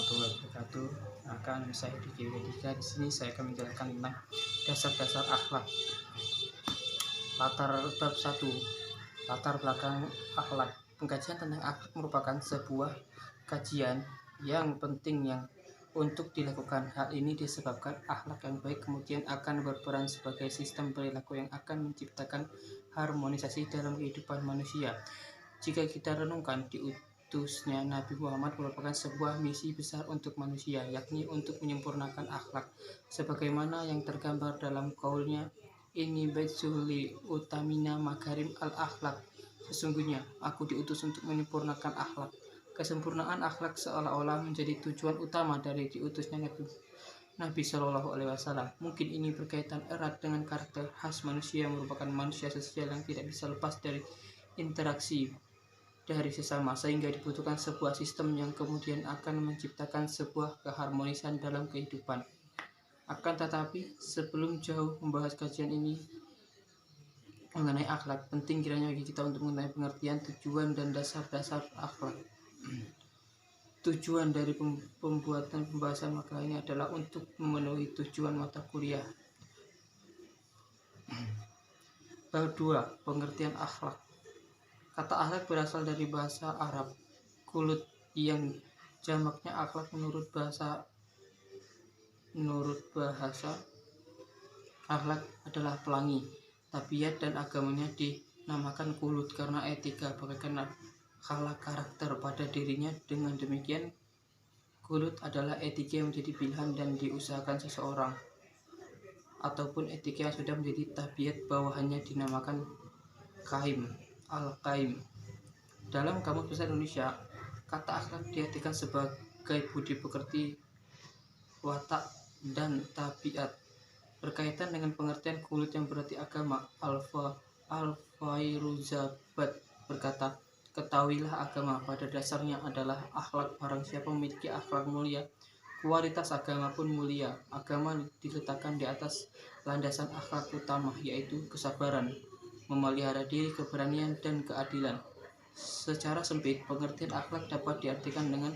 warahmatullahi wabarakatuh. Akan saya Diki Wedika. Di sini saya akan menjelaskan tentang dasar-dasar akhlak. Bab 1. Latar belakang akhlak. Pengkajian tentang akhlak merupakan sebuah kajian yang penting yang untuk dilakukan. Hal ini disebabkan akhlak yang baik kemudian akan berperan sebagai sistem perilaku yang akan menciptakan harmonisasi dalam kehidupan manusia. Jika kita renungkan, diutusnya Nabi Muhammad merupakan sebuah misi besar untuk manusia, yakni untuk menyempurnakan akhlak, sebagaimana yang tergambar dalam qaulnya, ini baitsuli utamina makarim al-akhlak. Sesungguhnya, aku diutus untuk menyempurnakan akhlak. Kesempurnaan akhlak seolah-olah menjadi tujuan utama dari diutusnya Nabi Shallallahu Alaihi Wasallam. Mungkin ini berkaitan erat dengan karakter khas manusia yang merupakan manusia sosial yang tidak bisa lepas dari interaksi dari sesama, sehingga dibutuhkan sebuah sistem yang kemudian akan menciptakan sebuah keharmonisan dalam kehidupan. Akan tetapi, sebelum jauh membahas kajian ini mengenai akhlak, penting kiranya bagi kita untuk mengetahui pengertian, tujuan, dan dasar-dasar akhlak. Tujuan dari pembuatan pembahasan makalah ini adalah untuk memenuhi tujuan mata kuliah. Bab 2. Pengertian akhlak. Kata akhlak berasal dari bahasa Arab kulut yang jamaknya akhlak. Menurut bahasa akhlak adalah pelangi. Tabiat dan agamanya dinamakan kulut karena etika bagaikan akhlak karakter pada dirinya. Dengan demikian, kulut adalah etika yang menjadi pilihan dan diusahakan seseorang, ataupun etika yang sudah menjadi tabiat bawahannya dinamakan qaim. Al-Qaim. Dalam Kamus Besar Indonesia, kata akhlak diartikan sebagai budi pekerti, watak, dan tabiat. Berkaitan dengan pengertian kulit yang berarti agama, Al-Fairuzabat berkata, ketahuilah agama pada dasarnya adalah akhlak. Barang siapa memiliki akhlak mulia, kualitas agama pun mulia. Agama diletakkan di atas landasan akhlak utama, yaitu kesabaran, memelihara diri, keberanian, dan keadilan. Secara sempit, pengertian akhlak dapat diartikan dengan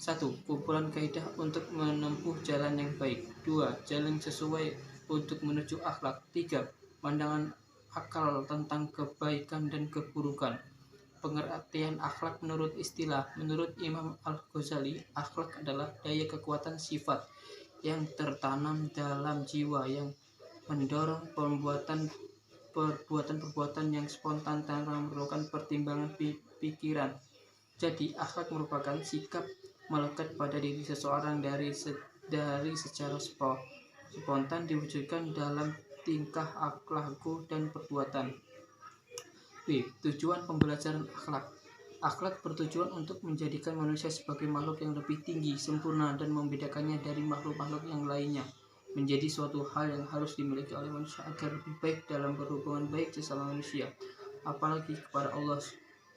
1. Kumpulan kaidah untuk menempuh jalan yang baik. 2. Jalan sesuai untuk menuju akhlak. 3. Pandangan akal tentang kebaikan dan keburukan. Pengertian akhlak menurut istilah. Menurut Imam Al-Ghazali, akhlak adalah daya kekuatan sifat yang tertanam dalam jiwa yang mendorong perbuatan-perbuatan yang spontan tanpa memerlukan pertimbangan pikiran. Jadi, akhlak merupakan sikap melekat pada diri seseorang dari secara spontan diwujudkan dalam tingkah laku dan perbuatan. B. Tujuan pembelajaran akhlak. Akhlak bertujuan untuk menjadikan manusia sebagai makhluk yang lebih tinggi, sempurna, dan membedakannya dari makhluk-makhluk yang lainnya. Menjadi suatu hal yang harus dimiliki oleh manusia agar lebih baik dalam berhubungan baik sesama manusia, apalagi kepada Allah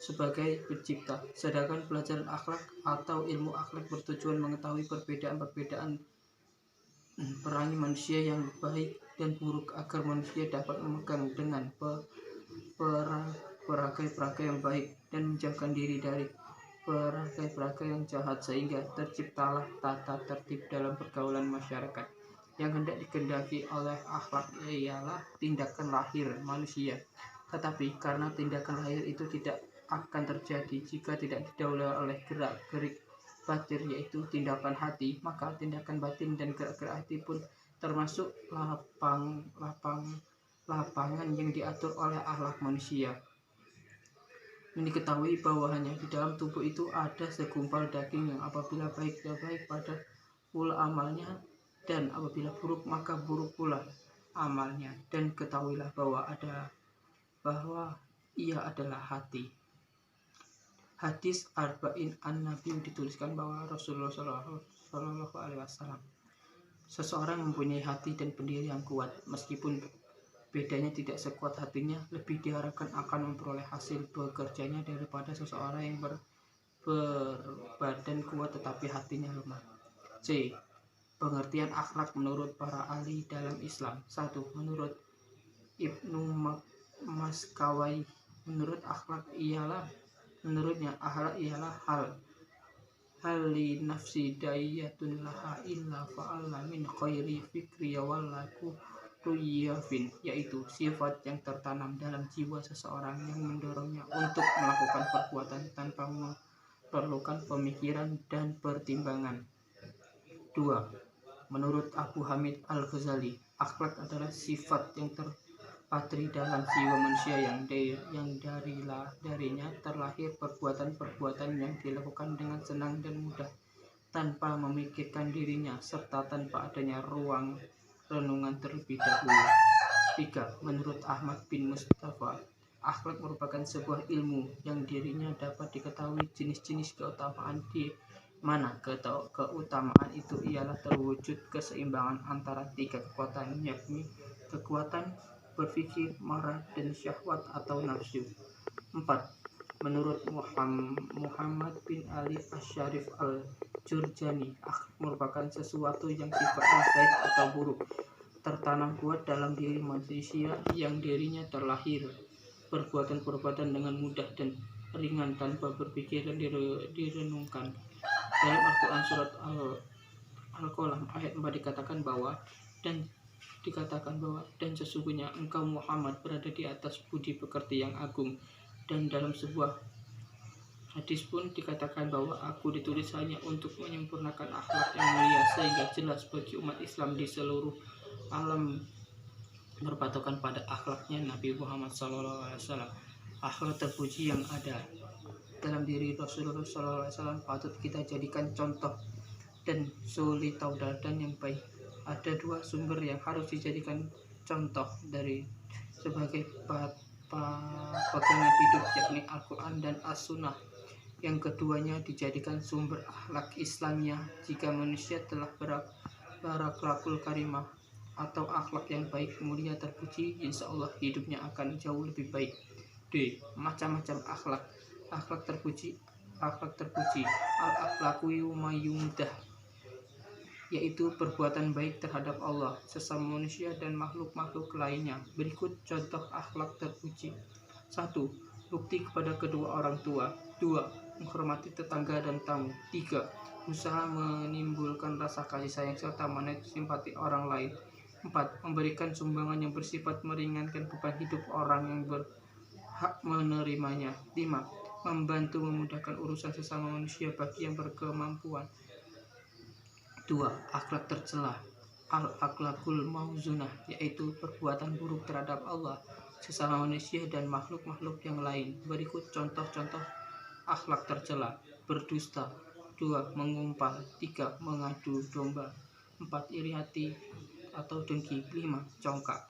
sebagai pencipta. Sedangkan pelajaran akhlak atau ilmu akhlak bertujuan mengetahui perbedaan-perbedaan perangai manusia yang baik dan buruk agar manusia dapat memegang dengan perangai-perangai yang baik dan menjauhkan diri dari perangai-perangai yang jahat, sehingga terciptalah tata tertib dalam pergaulan masyarakat. Yang hendak dikehendaki oleh akhlak ialah tindakan lahir manusia. Tetapi karena tindakan lahir itu tidak akan terjadi jika tidak didahului oleh gerak-gerik batin, yaitu tindakan hati, maka tindakan batin dan gerak-gerik hati pun termasuk lapangan yang diatur oleh akhlak manusia. Diketahui bahwanya di dalam tubuh itu ada segumpal daging yang apabila baik pada pula amalnya, dan apabila buruk maka buruk pula amalnya. Dan ketahuilah bahwa ia adalah hati. Hadis Arba'in an-Nabi dituliskan bahwa Rasulullah Shallallahu Alaihi Wasallam, seseorang mempunyai hati dan pendiri yang kuat, meskipun bedanya tidak sekuat hatinya, lebih diharapkan akan memperoleh hasil bekerjanya daripada seseorang yang berbadan kuat tetapi hatinya lemah. C. Pengertian akhlak menurut para ahli dalam Islam. 1. Menurut Ibnu Maskawai, menurutnya akhlak ialah hal hali nafsi dayatun laha illa fa'ala min khairi fikri wallaku ruyafin, yaitu sifat yang tertanam dalam jiwa seseorang yang mendorongnya untuk melakukan perbuatan tanpa memerlukan pemikiran dan pertimbangan. 2. Menurut Abu Hamid Al-Ghazali, akhlak adalah sifat yang terpatri dalam jiwa manusia yang darinya terlahir perbuatan-perbuatan yang dilakukan dengan senang dan mudah tanpa memikirkan dirinya serta tanpa adanya ruang renungan terlebih dahulu. 3. Menurut Ahmad bin Mustafa, akhlak merupakan sebuah ilmu yang dirinya dapat diketahui jenis-jenis keutamaan di mana keutamaan itu ialah terwujud keseimbangan antara 3 kekuatan, yakni kekuatan berpikir, marah, dan syahwat atau nafsu. 4. Menurut Muhammad bin Ali Asy-Syarif Al-Jurjani, akhlak merupakan sesuatu yang sifatnya baik atau buruk, tertanam kuat dalam diri manusia yang dirinya terlahir perbuatan-perbuatan dengan mudah dan ringan tanpa berpikir dan direnungkan. Dalam Al-Quran surat Al-Qalam ayat 4 dikatakan bahwa dan sesungguhnya engkau Muhammad berada di atas budi pekerti yang agung. Dan dalam sebuah hadis pun dikatakan bahwa aku ditulis hanya untuk menyempurnakan akhlak yang mulia, sehingga jelas bagi umat Islam di seluruh alam berpatokan pada akhlaknya Nabi Muhammad SAW. Akhlak terpuji yang ada dalam diri Rasulullah SAW patut kita jadikan contoh dan suri tauladan yang baik. Ada 2 sumber yang harus dijadikan contoh dari sebagai pegangan hidup, yakni Al-Quran dan As-Sunnah. Yang keduanya dijadikan sumber akhlak Islamnya. Jika manusia telah berakhlakul karimah atau akhlak yang baik, mulia, terpuji, insya Allah hidupnya akan jauh lebih baik. D. Macam-macam akhlak. Akhlak terpuji al-akhlaku yumayumdah, yaitu perbuatan baik terhadap Allah, sesama manusia, dan makhluk-makhluk lainnya. Berikut contoh akhlak terpuji. 1. Bukti kepada kedua orang tua. 2. Menghormati tetangga dan tamu. 3. Usaha menimbulkan rasa kasih sayang serta menarik simpati orang lain. 4. Memberikan sumbangan yang bersifat meringankan beban hidup orang yang berhak menerimanya. 5. Membantu memudahkan urusan sesama manusia bagi yang berkemampuan. 2. Akhlak tercela. Al-akhlakul mauzunah, yaitu perbuatan buruk terhadap Allah, sesama manusia, dan makhluk-makhluk yang lain. Berikut contoh-contoh akhlak tercela. Berdusta. 2. Mengumpal. 3. Mengadu domba. 4. Iri hati atau dengki. 5. Congkak.